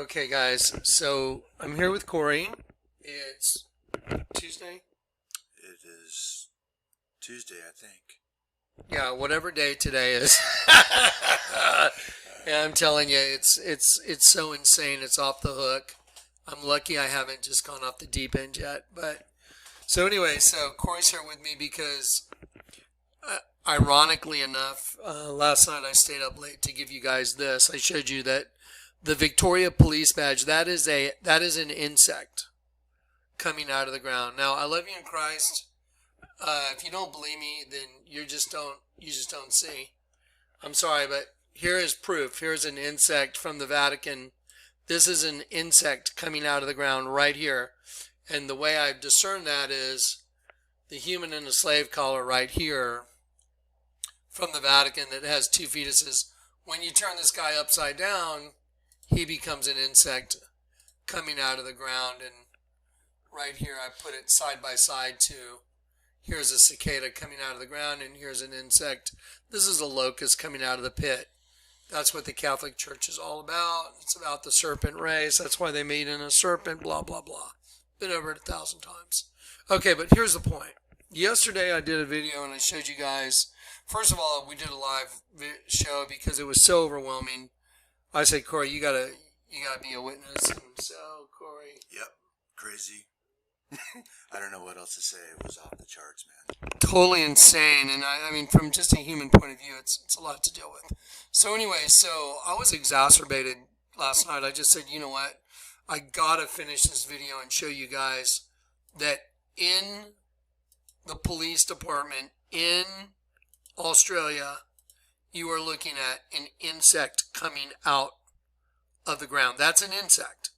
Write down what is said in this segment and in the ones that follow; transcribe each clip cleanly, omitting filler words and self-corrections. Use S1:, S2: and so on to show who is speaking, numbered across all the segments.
S1: Okay, guys, so I'm here with Corey. It's Tuesday?
S2: It is Tuesday, I think.
S1: Yeah, whatever day today is. Yeah, I'm telling you, it's so insane. It's off the hook. I'm lucky I haven't just gone off the deep end yet. But so anyway, so Corey's here with me because, ironically enough, last night I stayed up late to give you guys this. I showed you that the Victoria Police Badge. That is an insect coming out of the ground. Now, I love you in Christ. If you don't believe me, then you just don't see. I'm sorry, but here is proof. Here's an insect from the Vatican. This is an insect coming out of the ground right here. And the way I've discerned that is the human in the slave collar right here from the Vatican that has two fetuses. When you turn this guy upside down, he becomes an insect coming out of the ground. And right here I put it side by side to, here's a cicada coming out of the ground, and here's an insect. This is a locust coming out of the pit. That's what the Catholic Church is all about. It's about the serpent race. That's why they made in a serpent, blah, blah, blah. Been over it 1,000 times. Okay, but here's the point. Yesterday I did a video and I showed you guys, first of all, we did a live show because it was so overwhelming. I said, Corey, you gotta be a witness. And so, Corey.
S2: Yep, crazy. I don't know what else to say. It was off the charts, man.
S1: Totally insane. And I mean, from just a human point of view, it's a lot to deal with. So anyway, so I was exacerbated last night. I just said, you know what? I gotta finish this video and show you guys that in the police department in Australia, you are looking at an insect coming out of the ground. That's an insect.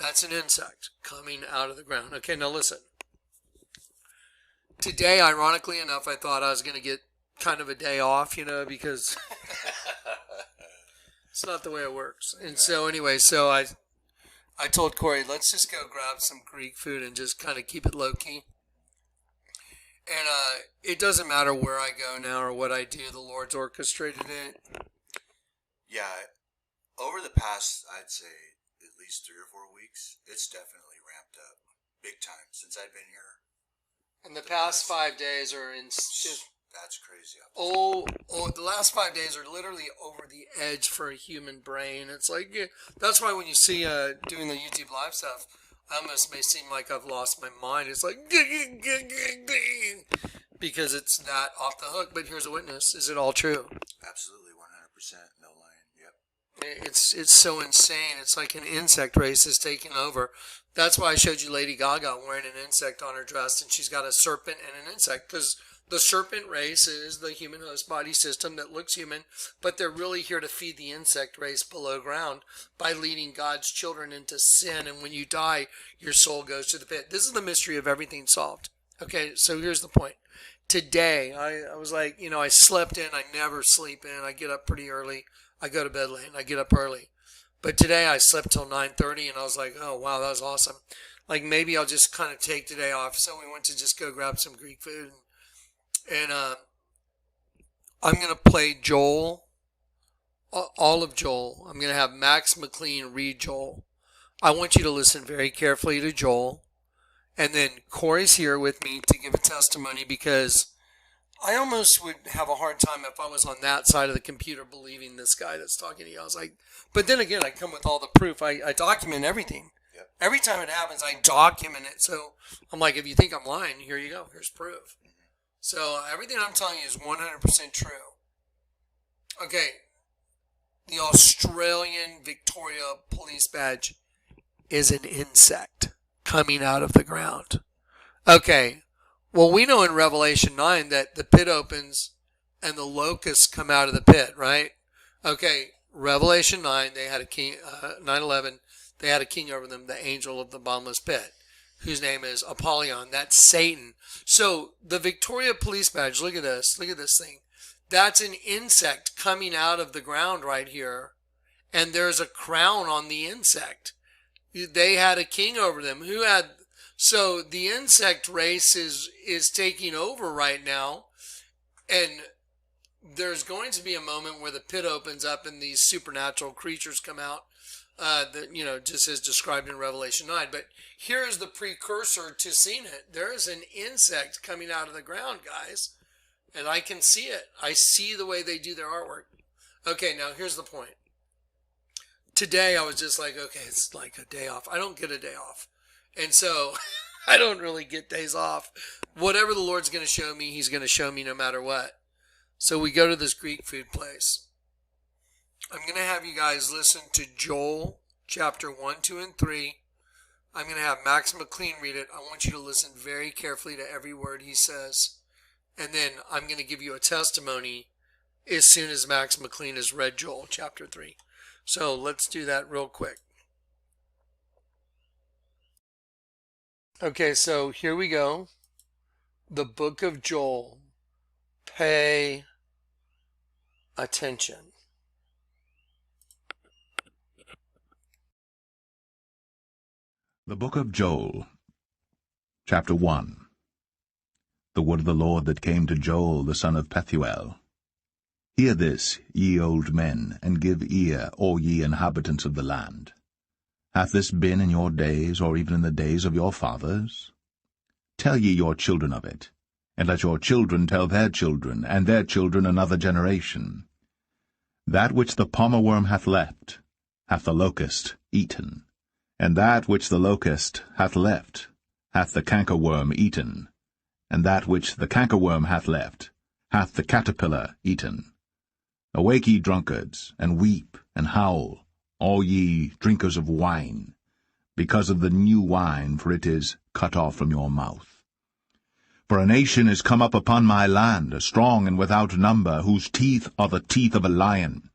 S1: That's an insect coming out of the ground. Okay, now listen. Today, ironically enough, I thought I was going to get kind of a day off, because it's not the way it works. And so anyway, so I told Corey, let's just go grab some Greek food and just kind of keep it low-key. And it doesn't matter where I go now or what I do. The Lord's orchestrated it.
S2: Yeah, over the past, I'd say, at least 3 or 4 weeks, it's definitely ramped up big time since I've been here.
S1: And the past 5 days are just...
S2: That's crazy.
S1: The last 5 days are literally over the edge for a human brain. It's like, that's why when you see doing the YouTube live stuff, I almost may seem like I've lost my mind. It's like, because it's that off the hook. But here's a witness. Is it all true?
S2: Absolutely, 100%. No lying. Yep.
S1: It's so insane. It's like an insect race is taking over. That's why I showed you Lady Gaga wearing an insect on her dress, and she's got a serpent and an insect, because the serpent race is the human host body system that looks human, but they're really here to feed the insect race below ground by leading God's children into sin. And when you die, your soul goes to the pit. This is the mystery of everything solved. Okay, so here's the point. Today, I was like, I slept in. I never sleep in. I get up pretty early. I go to bed late and I get up early. But today I slept till 9:30 and I was like, oh, wow, that was awesome. Like maybe I'll just kind of take today off. So we went to just go grab some Greek food. And I'm going to play Joel, all of Joel. I'm going to have Max McLean read Joel. I want you to listen very carefully to Joel. And then Corey's here with me to give a testimony, because I almost would have a hard time if I was on that side of the computer believing this guy that's talking to you. I was like, but then again, I come with all the proof. I document everything.
S2: Yep.
S1: Every time it happens, I document it. So I'm like, if you think I'm lying, here you go. Here's proof. So everything I'm telling you is 100% true. Okay. The Australian Victoria Police Badge is an insect coming out of the ground. Okay. Well, we know in Revelation 9 that the pit opens and the locusts come out of the pit, right? Okay. Revelation 9, they had a king, 9/11, they had a king over them, the angel of the bottomless pit, whose name is Apollyon. That's Satan. So the Victoria Police Badge, look at this thing. That's an insect coming out of the ground right here. And there's a crown on the insect. They had a king over them. So the insect race is taking over right now. And there's going to be a moment where the pit opens up and these supernatural creatures come out. Just as described in Revelation 9. But here is the precursor to seeing it. There is an insect coming out of the ground, guys, and I can see it. I see the way they do their artwork. Okay, now here's the point. Today I was just like, okay, it's like a day off. I don't get a day off. And so I don't really get days off. Whatever the Lord's going to show me, he's going to show me no matter what. So we go to this Greek food place. I'm going to have you guys listen to Joel chapter 1, 2, and 3. I'm going to have Max McLean read it. I want you to listen very carefully to every word he says. And then I'm going to give you a testimony as soon as Max McLean has read Joel chapter 3. So let's do that real quick. Okay, so here we go. The book of Joel. Pay attention.
S3: The book of Joel, chapter 1. The word of the Lord that came to Joel the son of Pethuel. Hear this, ye old men, and give ear, all ye inhabitants of the land. Hath this been in your days, or even in the days of your fathers? Tell ye your children of it, and let your children tell their children, and their children another generation. That which the palmerworm hath left, hath the locust eaten, and that which the locust hath left, hath the cankerworm eaten, and that which the cankerworm hath left, hath the caterpillar eaten. Awake, ye drunkards, and weep, and howl, all ye drinkers of wine, because of the new wine, for it is cut off from your mouth. For a nation is come up upon my land, strong and without number, whose teeth are the teeth of a lion,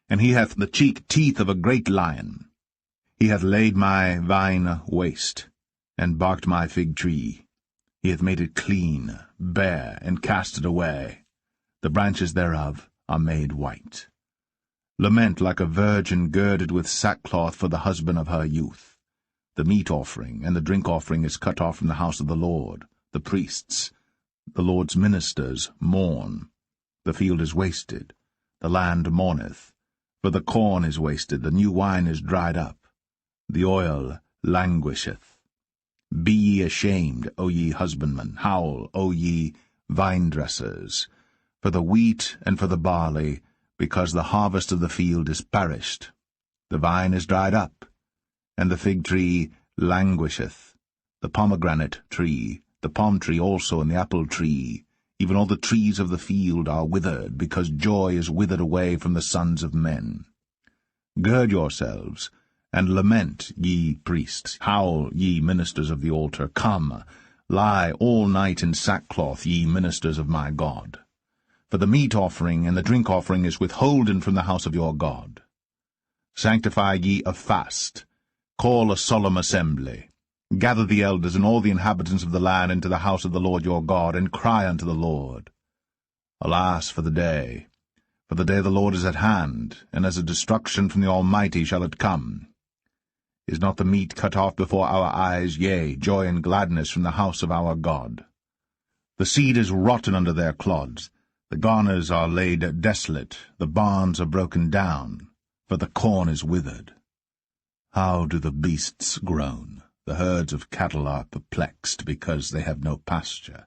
S3: and he hath the cheek teeth of a great lion. He hath laid my vine waste, and barked my fig tree. He hath made it clean, bare, and cast it away. The branches thereof are made white. Lament like a virgin girded with sackcloth for the husband of her youth. The meat offering and the drink offering is cut off from the house of the Lord. The priests, the Lord's ministers, mourn. The field is wasted, the land mourneth. For the corn is wasted, the new wine is dried up, the oil languisheth. Be ye ashamed, O ye husbandmen, howl, O ye vine-dressers, for the wheat and for the barley, because the harvest of the field is perished. The vine is dried up, and the fig tree languisheth, the pomegranate tree, the palm tree also, and the apple tree, even all the trees of the field are withered, because joy is withered away from the sons of men. Gird yourselves, and lament, ye priests, howl, ye ministers of the altar, come, lie all night in sackcloth, ye ministers of my God. For the meat offering and the drink offering is withholden from the house of your God. Sanctify ye a fast, call a solemn assembly, gather the elders and all the inhabitants of the land into the house of the Lord your God, and cry unto the Lord. Alas for the day of the Lord is at hand, and as a destruction from the Almighty shall it come. Is not the meat cut off before our eyes, yea, joy and gladness from the house of our God? The seed is rotten under their clods, the garners are laid desolate, the barns are broken down, for the corn is withered. How do the beasts groan? The herds of cattle are perplexed, because they have no pasture.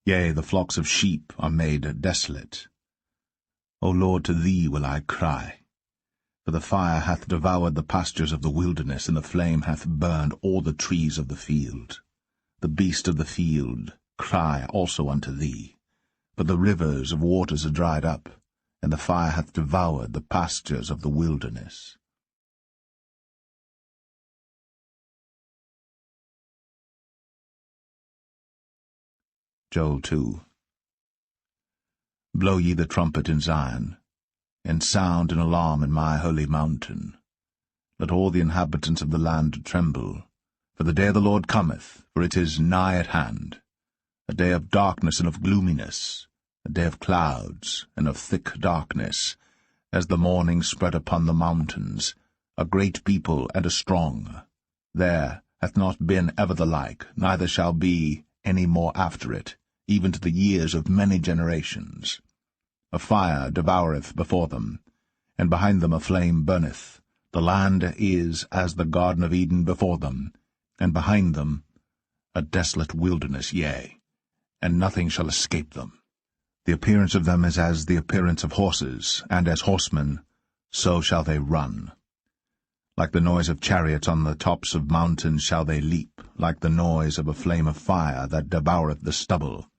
S3: Yea, the flocks of sheep are made desolate. O Lord, to thee will I cry. For the fire hath devoured the pastures of the wilderness, and the flame hath burned all the trees of the field. The beast of the field cry also unto thee. For the rivers of waters are dried up, and the fire hath devoured the pastures of the wilderness. Joel 2. Blow ye the trumpet in Zion, and sound an alarm in my holy mountain. Let all the inhabitants of the land tremble, for the day of the Lord cometh, for it is nigh at hand, a day of darkness and of gloominess, a day of clouds and of thick darkness, as the morning spread upon the mountains, a great people and a strong. There hath not been ever the like, neither shall be any more after it, even to the years of many generations. A fire devoureth before them, and behind them a flame burneth. The land is as the Garden of Eden before them, and behind them a desolate wilderness, yea, and nothing shall escape them. The appearance of them is as the appearance of horses, and as horsemen, so shall they run. Like the noise of chariots on the tops of mountains shall they leap, like the noise of a flame of fire that devoureth the stubble,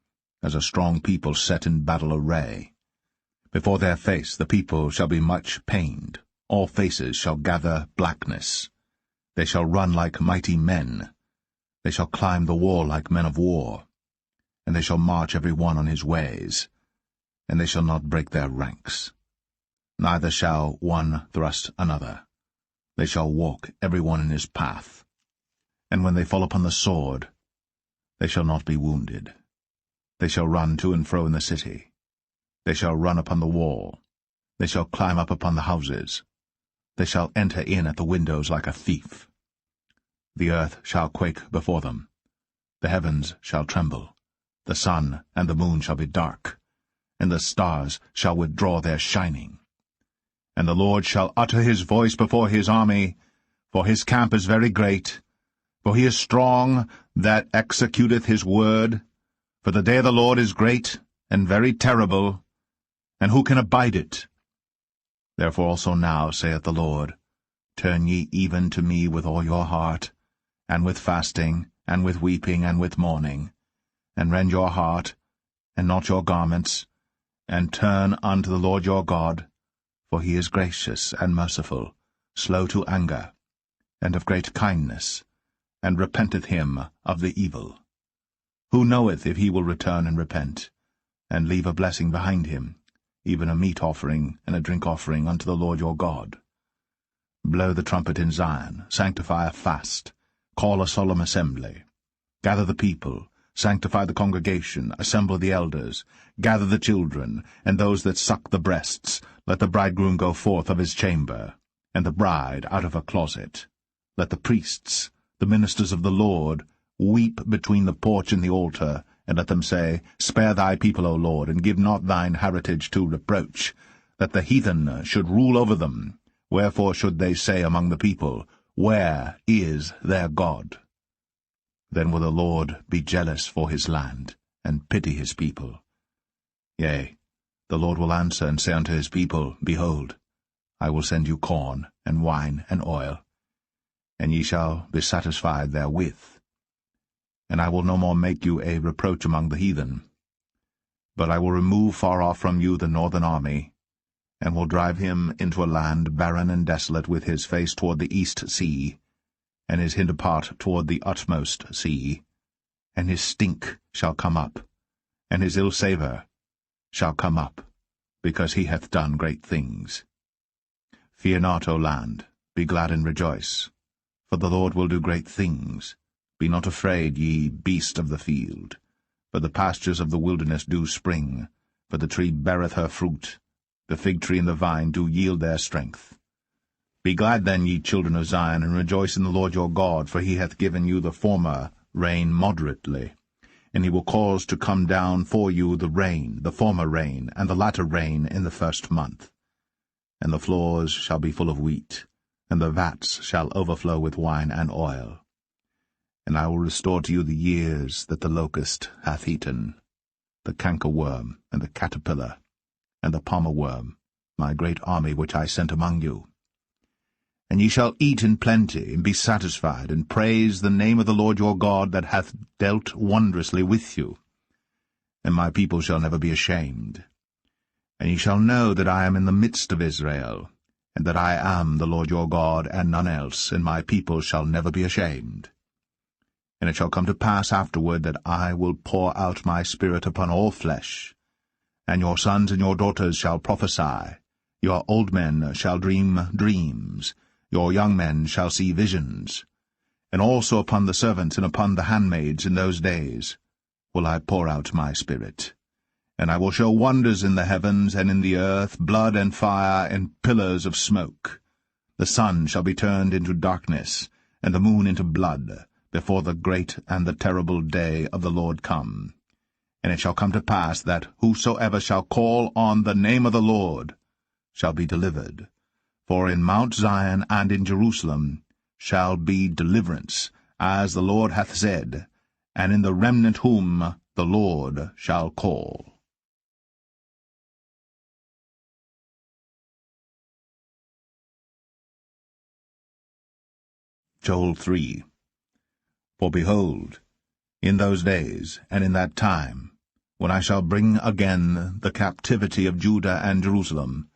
S3: as a strong people set in battle array. Before their face the people shall be much pained, all faces shall gather blackness. They shall run like mighty men, they shall climb the wall like men of war, and they shall march every one on his ways, and they shall not break their ranks. Neither shall one thrust another. They shall walk every one in his path. And when they fall upon the sword, they shall not be wounded. They shall run to and fro in the city. They shall run upon the wall. They shall climb up upon the houses. They shall enter in at the windows like a thief. The earth shall quake before them. The heavens shall tremble. The sun and the moon shall be dark, and the stars shall withdraw their shining. And the Lord shall utter his voice before his army, for his camp is very great, for he is strong that executeth his word. For the day of the Lord is great and very terrible, and who can abide it? Therefore also now, saith the Lord, turn ye even to me with all your heart, and with fasting, and with weeping, and with mourning, and rend your heart, and not your garments, and turn unto the Lord your God, for he is gracious and merciful, slow to anger, and of great kindness, and repenteth him of the evil. Who knoweth if he will return and repent, and leave a blessing behind him, even a meat offering and a drink offering unto the Lord your God? Blow the trumpet in Zion, sanctify a fast, call a solemn assembly. Gather the people, sanctify the congregation, assemble the elders, gather the children, and those that suck the breasts. Let the bridegroom go forth of his chamber, and the bride out of her closet. Let the priests, the ministers of the Lord, weep between the porch and the altar, and let them say, Spare thy people, O Lord, and give not thine heritage to reproach, that the heathen should rule over them. Wherefore should they say among the people, Where is their God? Then will the Lord be jealous for his land, and pity his people. Yea, the Lord will answer and say unto his people, Behold, I will send you corn, and wine, and oil, and ye shall be satisfied therewith. And I will no more make you a reproach among the heathen. But I will remove far off from you the northern army, and will drive him into a land barren and desolate, with his face toward the east sea, and his hinder part toward the utmost sea. And his stink shall come up, and his ill savour shall come up, because he hath done great things. Fear not, O land, be glad and rejoice, for the Lord will do great things. Be not afraid, ye beast of the field, for the pastures of the wilderness do spring, for the tree beareth her fruit, the fig tree and the vine do yield their strength. Be glad then, ye children of Zion, and rejoice in the Lord your God, for he hath given you the former rain moderately. And he will cause to come down for you the rain, the former rain, and the latter rain in the first month. And the floors shall be full of wheat, and the vats shall overflow with wine and oil. And I will restore to you the years that the locust hath eaten, the cankerworm, and the caterpillar, and the palmer worm, my great army which I sent among you. And ye shall eat in plenty, and be satisfied, and praise the name of the Lord your God, that hath dealt wondrously with you. And my people shall never be ashamed. And ye shall know that I am in the midst of Israel, and that I am the Lord your God, and none else, and my people shall never be ashamed. And it shall come to pass afterward that I will pour out my Spirit upon all flesh, and your sons and your daughters shall prophesy, your old men shall dream dreams, your young men shall see visions. And also upon the servants and upon the handmaids in those days will I pour out my Spirit. And I will show wonders in the heavens and in the earth, blood and fire and pillars of smoke. The sun shall be turned into darkness, and the moon into blood, before the great and the terrible day of the Lord come. And it shall come to pass that whosoever shall call on the name of the Lord shall be delivered. For in Mount Zion and in Jerusalem shall be deliverance, as the Lord hath said, and in the remnant whom the Lord shall call. Joel 3. For behold, in those days, and in that time, when I shall bring again the captivity of Judah and Jerusalem,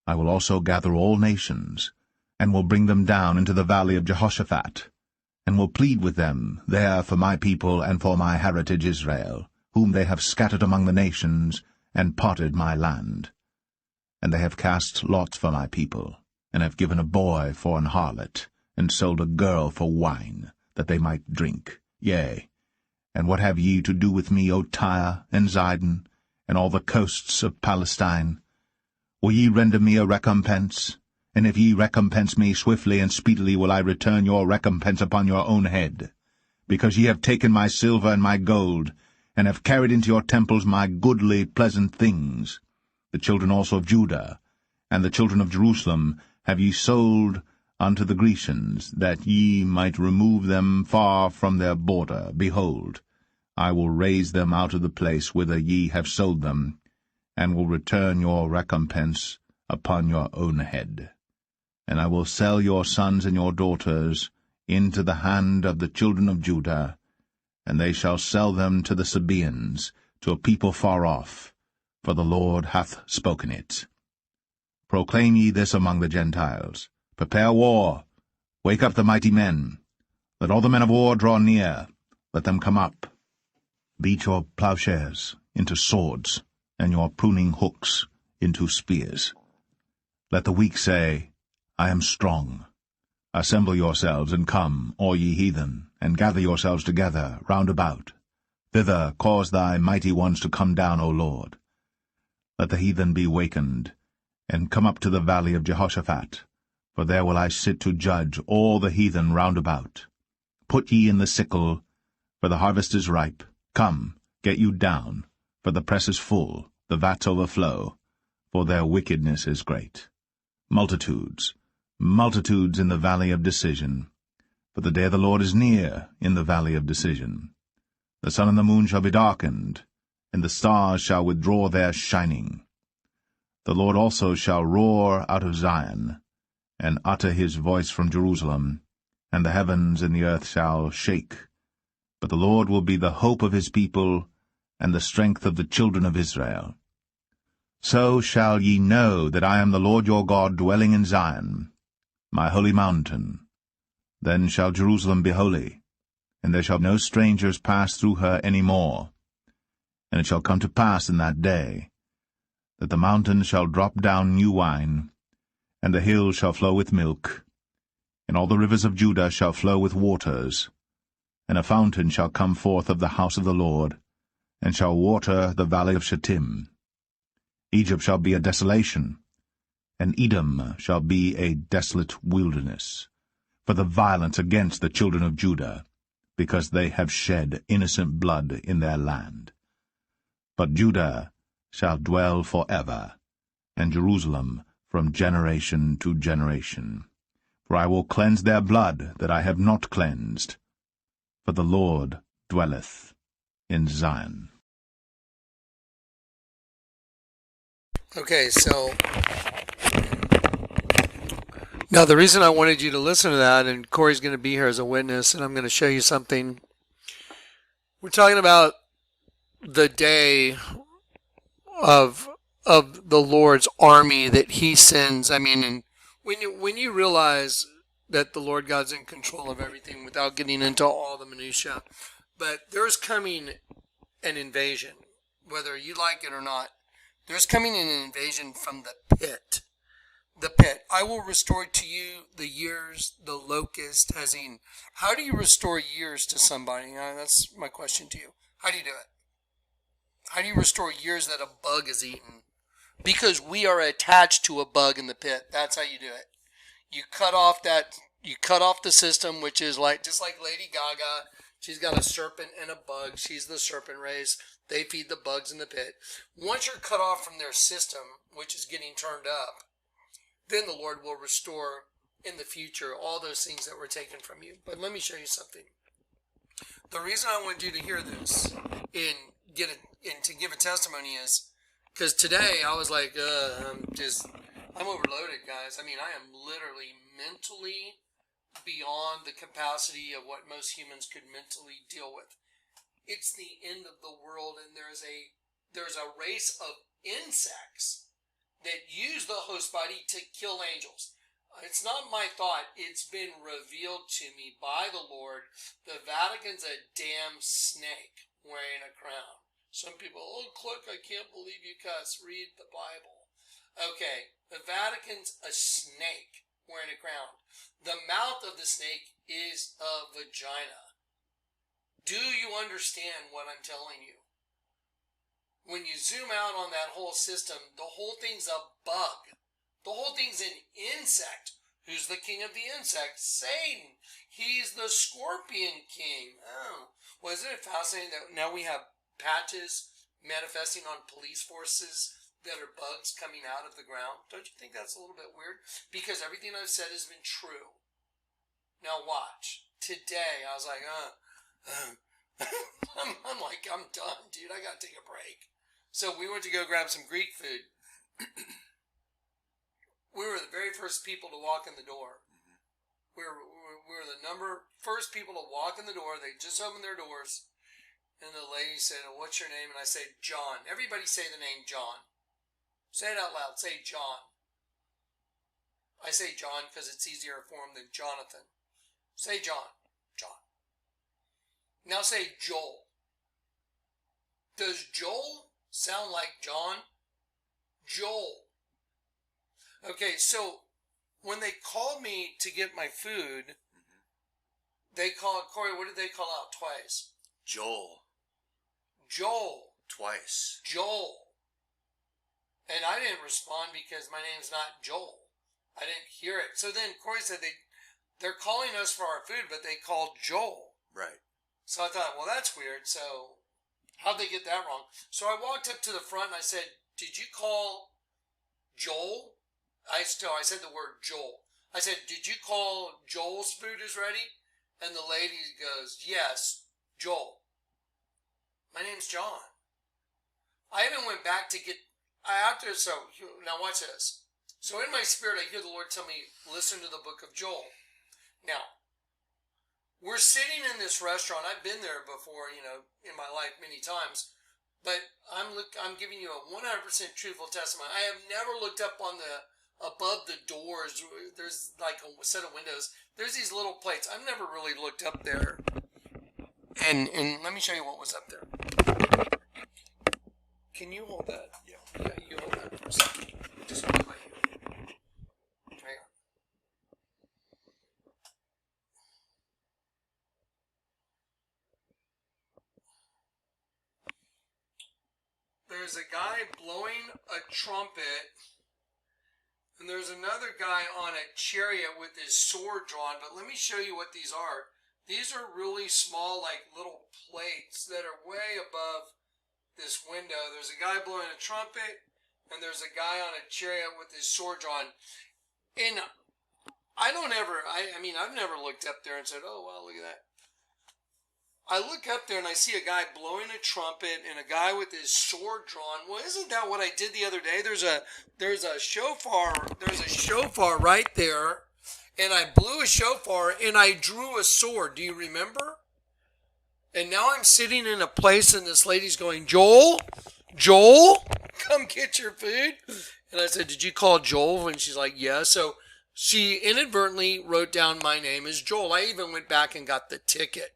S3: I will also gather all nations, and will bring them down into the valley of Jehoshaphat, and will plead with them there for my people and for my heritage Israel, whom they have scattered among the nations, and parted my land. And they have cast lots for my people, and have given a boy for an harlot, and sold a girl for wine, that they might drink. Yea, and what have ye to do with me, O Tyre and Zidon, and all the coasts of Palestine? Will ye render me a recompense? And if ye recompense me swiftly and speedily, will I return your recompense upon your own head. Because ye have taken my silver and my gold, and have carried into your temples my goodly pleasant things. The children also of Judah, and the children of Jerusalem, have ye sold unto the Grecians, that ye might remove them far from their border. Behold, I will raise them out of the place whither ye have sold them, and will return your recompense upon your own head. And I will sell your sons and your daughters into the hand of the children of Judah, and they shall sell them to the Sabaeans, to a people far off, for the Lord hath spoken it. Proclaim ye this among the Gentiles. Prepare war. Wake up the mighty men. Let all the men of war draw near. Let them come up. Beat your plowshares into swords, and your pruning hooks into spears. Let the weak say, I am strong. Assemble yourselves, and come, all ye heathen, and gather yourselves together round about. Thither cause thy mighty ones to come down, O Lord. Let the heathen be wakened, and come up to the valley of Jehoshaphat, for there will I sit to judge all the heathen round about. Put ye in the sickle, for the harvest is ripe. Come, get you down, for the press is full, the vats overflow, for their wickedness is great. Multitudes, multitudes in the valley of decision, for the day of the Lord is near in the valley of decision. The sun and the moon shall be darkened, and the stars shall withdraw their shining. The Lord also shall roar out of Zion, and utter his voice from Jerusalem, and the heavens and the earth shall shake. But the Lord will be the hope of his people, and the strength of the children of Israel. So shall ye know that I am the Lord your God, dwelling in Zion, my holy mountain. Then shall Jerusalem be holy, and there shall no strangers pass through her any more. And it shall come to pass in that day, that the mountains shall drop down new wine, and the hills shall flow with milk, and all the rivers of Judah shall flow with waters, and a fountain shall come forth of the house of the Lord, and shall water the valley of Shittim. Egypt shall be a desolation, and Edom shall be a desolate wilderness, for the violence against the children of Judah, because they have shed innocent blood in their land. But Judah shall dwell forever, and Jerusalem from generation to generation. For I will cleanse their blood that I have not cleansed, for the Lord dwelleth in Zion.
S1: Okay, so now the reason I wanted you to listen to that, and Corey's going to be here as a witness, and I'm going to show you something. We're talking about the day of the Lord's army that he sends. I mean, and when you realize that the Lord God's in control of everything, without getting into all the minutia, but there's coming an invasion, whether you like it or not. There's coming an invasion from the pit. The pit. I will restore to you the years the locust has eaten. How do you restore years to somebody? That's my question to you. How do you do it? How do you restore years that a bug has eaten? Because we are attached to a bug in the pit. That's how you do it. You cut off the system, which is like, just like Lady Gaga. She's got a serpent and a bug. She's the serpent race. They feed the bugs in the pit. Once you're cut off from their system, which is getting turned up, then the Lord will restore in the future all those things that were taken from you. But let me show you something. The reason I wanted you to hear this and to give a testimony is because today I was like, I'm overloaded, guys. I mean, I am literally mentally beyond the capacity of what most humans could mentally deal with. It's the end of the world, and there's a race of insects that use the host body to kill angels. It's not my thought. It's been revealed to me by the Lord. The Vatican's a damn snake wearing a crown. Some people, oh, Kleck, I can't believe you cuss. Read the Bible. Okay, the Vatican's a snake wearing a crown. The mouth of the snake is a vagina. Do you understand what I'm telling you? When you zoom out on that whole system, the whole thing's a bug. The whole thing's an insect. Who's the king of the insects? Satan. He's the scorpion king. Oh, well, isn't it fascinating that now we have patches manifesting on police forces that are bugs coming out of the ground? Don't you think that's a little bit weird? Because everything I've said has been true. Now watch. Today, I was like, I'm like, I'm done, dude. I got to take a break. So we went to go grab some Greek food. We were the very first people to walk in the door. We were the first people to walk in the door. They just opened their doors. And the lady said, oh, what's your name? And I said, John. Everybody say the name John. Say it out loud. Say John. I say John because it's easier for him than Jonathan. Say John. John. Now say Joel. Does Joel sound like John? Joel. Okay, so when they called me to get my food, they called, Corey, what did they call out twice?
S2: Joel.
S1: Joel.
S2: Twice.
S1: Joel. And I didn't respond because my name's not Joel. I didn't hear it. So then Corey said they're calling us for our food, but they called Joel.
S2: Right.
S1: So I thought, well, that's weird. So how'd they get that wrong? So I walked up to the front and I said, did you call Joel? I said the word Joel. I said, did you call Joel's food is ready? And the lady goes, yes, Joel. My name's John. I even went back to get, now watch this. So in my spirit, I hear the Lord tell me, listen to the book of Joel. Now, we're sitting in this restaurant. I've been there before, in my life many times. But I'm giving you a 100% truthful testimony. I have never looked up on above the doors. There's like a set of windows. There's these little plates. I've never really looked up there. And let me show you what was up there. Can you hold that? Yeah, you hold that for a second. Just hold it by you. Hang on. There's a guy blowing a trumpet, and there's another guy on a chariot with his sword drawn. But let me show you what these are. These are really small, like little plates that are way above this window. There's a guy blowing a trumpet, and there's a guy on a chariot with his sword drawn. And I've never looked up there and said, oh, wow, look at that. I look up there and I see a guy blowing a trumpet and a guy with his sword drawn. Well, isn't that what I did the other day? There's a shofar right there, and I blew a shofar and I drew a sword. Do you remember? And now I'm sitting in a place and this lady's going, Joel, come get your food. And I said, did you call Joel? And she's like, yeah. So she inadvertently wrote down my name as Joel. I even went back and got the ticket.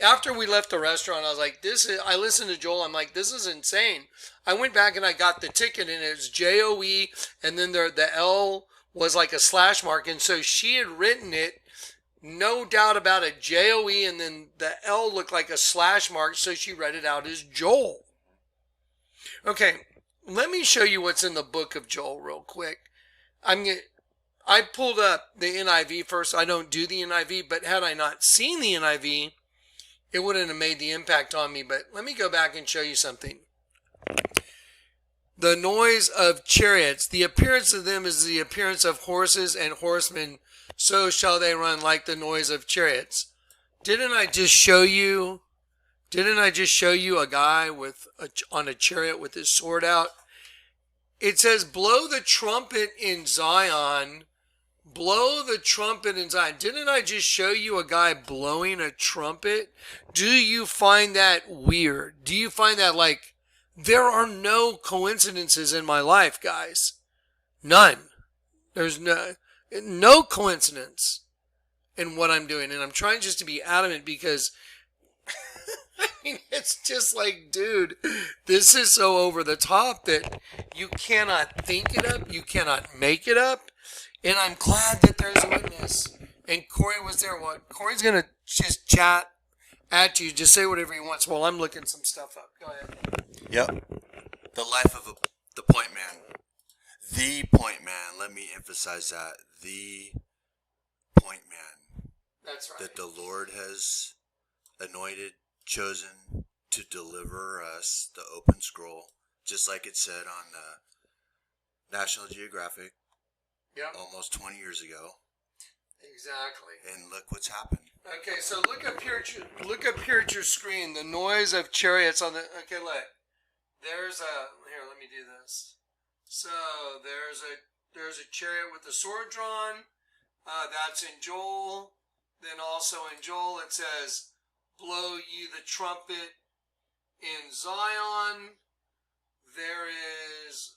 S1: After we left the restaurant, I was like, I listened to Joel. I'm like, this is insane. I went back and I got the ticket, and it was J-O-E, and then the L was like a slash mark. And so she had written it, no doubt about it, J-O-E, and then the L looked like a slash mark, so she read it out as Joel. Okay, let me show you what's in the book of Joel real quick. I pulled up the NIV first. I don't do the NIV, but had I not seen the NIV, it wouldn't have made the impact on me. But let me go back and show you something. The noise of chariots. The appearance of them is the appearance of horses and horsemen. So shall they run like the noise of chariots. Didn't I just show you a guy on a chariot with his sword out? It says, blow the trumpet in Zion. Blow the trumpet in Zion. Didn't I just show you a guy blowing a trumpet? Do you find that weird? Do you find that like, there are no coincidences in my life, guys? None. There's no coincidence in what I'm doing. And I'm trying just to be adamant because I mean, it's just like, dude, this is so over the top that you cannot think it up. You cannot make it up. And I'm glad that there's a witness. And Corey was there. Well, Corey's going to just chat at you. Just say whatever he wants while I'm looking some stuff up. Go ahead.
S2: Yep. The life of the point man. The point man. Let me emphasize that. The point man.
S1: That's right.
S2: That the Lord has anointed, chosen to deliver us the open scroll, just like it said on National Geographic.
S1: Yep.
S2: Almost 20 years ago.
S1: Exactly.
S2: And look what's happened.
S1: Okay, so look up here at your screen. The noise of chariots on the. Okay, look. There's a. Here, let me do this. So there's a chariot with the sword drawn. That's in Joel. Then also in Joel it says, "Blow ye the trumpet in Zion." There is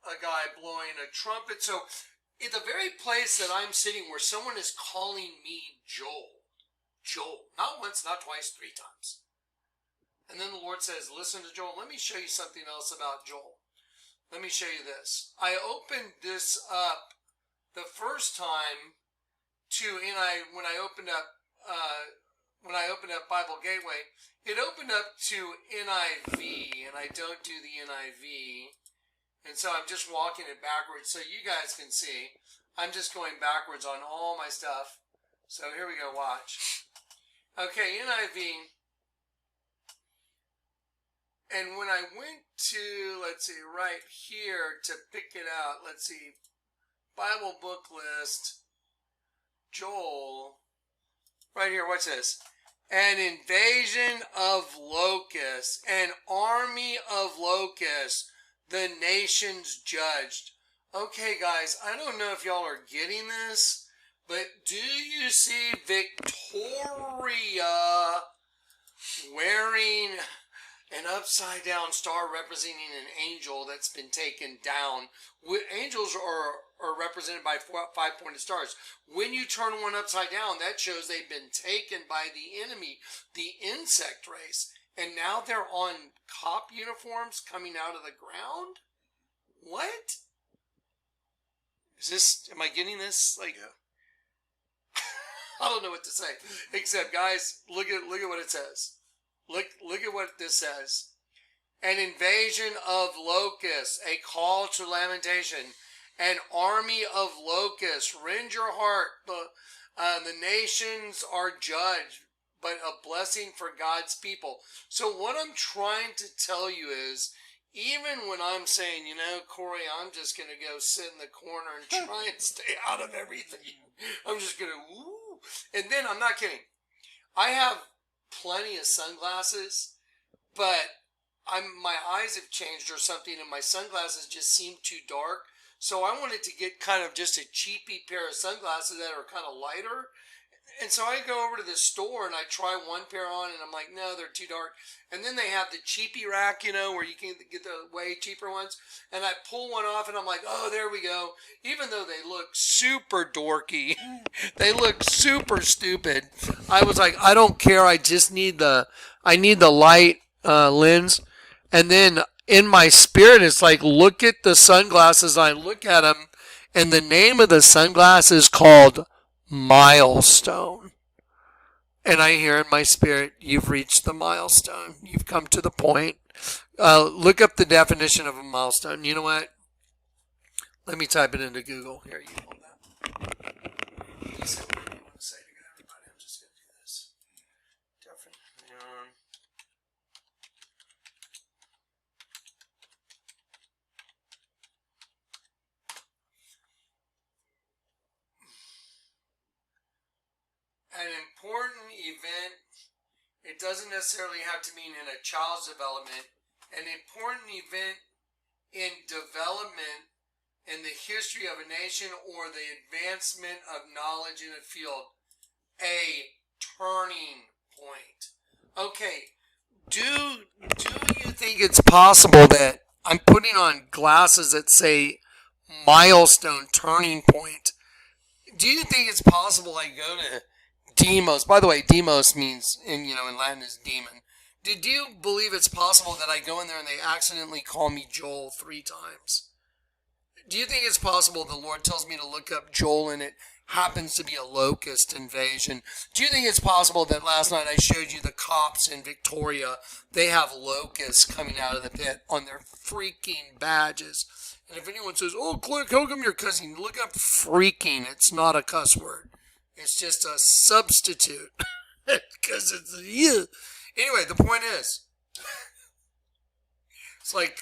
S1: a guy blowing a trumpet. So, at the very place that I'm sitting where someone is calling me Joel, not once, not twice, 3 times. And then the Lord says, listen to Joel. Let me show you something else about Joel. Let me show you this. I opened this up the first time when I opened up Bible Gateway, it opened up to NIV, and I don't do the NIV. And so I'm just walking it backwards so you guys can see. I'm just going backwards on all my stuff. So here we go, watch. Okay, NIV. And when I went to, let's see, right here to pick it out, let's see, Bible book list, Joel, right here, what's this? An invasion of locusts, an army of locusts, the nations judged. Okay, guys, I don't know if y'all are getting this, but do you see Victoria wearing an upside down star representing an angel that's been taken down? Angels are represented by 5-pointed stars. When you turn one upside down, that shows they've been taken by the enemy, the insect race. And now they're on cop uniforms coming out of the ground? What? Am I getting this? Like,
S2: yeah.
S1: I don't know what to say. Except, guys, look at what it says. Look at what this says. An invasion of locusts, a call to lamentation, an army of locusts, rend your heart. The nations are judged, but a blessing for God's people. So what I'm trying to tell you is, even when I'm saying, Corey, I'm just going to go sit in the corner and try and stay out of everything. I'm just going to, woo. And then, I'm not kidding. I have plenty of sunglasses, but my eyes have changed or something, and my sunglasses just seem too dark. So I wanted to get kind of just a cheapy pair of sunglasses that are kind of lighter. And so I go over to the store and I try one pair on and I'm like, no, they're too dark. And then they have the cheapy rack, where you can get the way cheaper ones. And I pull one off and I'm like, oh, there we go. Even though they look super dorky, they look super stupid. I was like, I don't care. I just need the light lens. And then in my spirit, it's like, look at the sunglasses. I look at them and the name of the sunglasses is called Milestone. And I hear in my spirit, you've reached the milestone. You've come to the point. Look up the definition of a milestone. You know what? Let me type it into Google. Here, you hold that. You said what you want to say to everybody. I'm just going to do this. Definition. an important event, it doesn't necessarily have to mean in a child's development, an important event in development in the history of a nation or the advancement of knowledge in a field. A turning point. Okay, do you think it's possible that I'm putting on glasses that say milestone turning point? Do you think it's possible I go to Demos? By the way, Demos means in Latin is demon. Do you believe it's possible that I go in there and they accidentally call me Joel 3 times? Do you think it's possible the Lord tells me to look up Joel and it happens to be a locust invasion? Do you think it's possible that last night I showed you the cops in Victoria, they have locusts coming out of the pit on their freaking badges? And if anyone says, oh, Kleck, how come you're cussing? Look up freaking. It's not a cuss word. It's just a substitute. Because it's you. Anyway, the point is, it's like,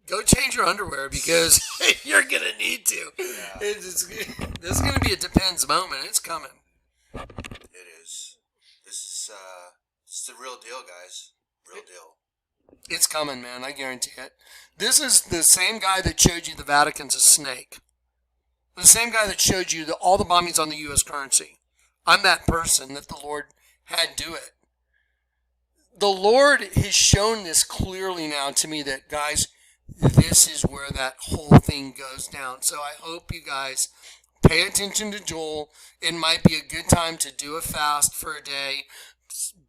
S1: go change your underwear because you're going to need to.
S2: Yeah.
S1: This is going to be a depends moment. It's coming.
S2: It is. This is the real deal, guys. Real deal.
S1: It's coming, man. I guarantee it. This is the same guy that showed you the Vatican's a snake. The same guy that showed you all the bombings on the U.S. currency. I'm that person that the Lord had do it. The Lord has shown this clearly now to me that, guys, this is where that whole thing goes down. So I hope you guys pay attention to Joel. It might be a good time to do a fast for a day.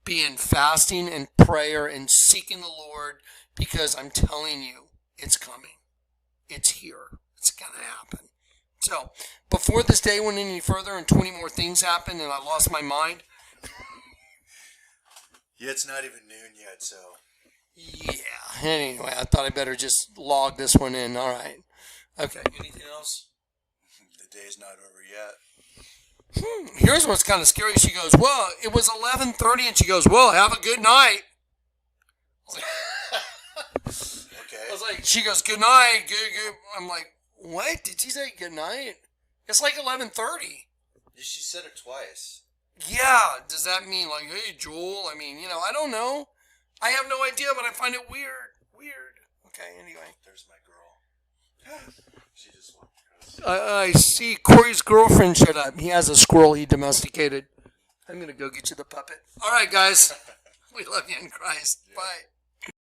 S1: Be in fasting and prayer and seeking the Lord, because I'm telling you, it's coming. It's here. It's going to happen. So, before this day went any further and 20 more things happened and I lost my mind.
S2: Yeah, it's not even noon yet, so.
S1: Yeah. Anyway, I thought I better just log this one in. All right. Okay. Anything else?
S2: The day's not over yet.
S1: Here's what's kind of scary. She goes, well, it was 11:30, and she goes, well, have a good night.
S2: Okay.
S1: I was like, she goes, good night. Good. I'm like, what? Did she say good night? It's like 11:30.
S2: She said it twice.
S1: Yeah. Does that mean like, hey, Joel? I mean, I don't know. I have no idea, but I find it weird. Okay, anyway.
S2: There's my girl. She just walked across.
S1: I see Corey's girlfriend shut up. He has a squirrel he domesticated. I'm going to go get you the puppet. All right, guys. We love you in Christ. Yeah. Bye.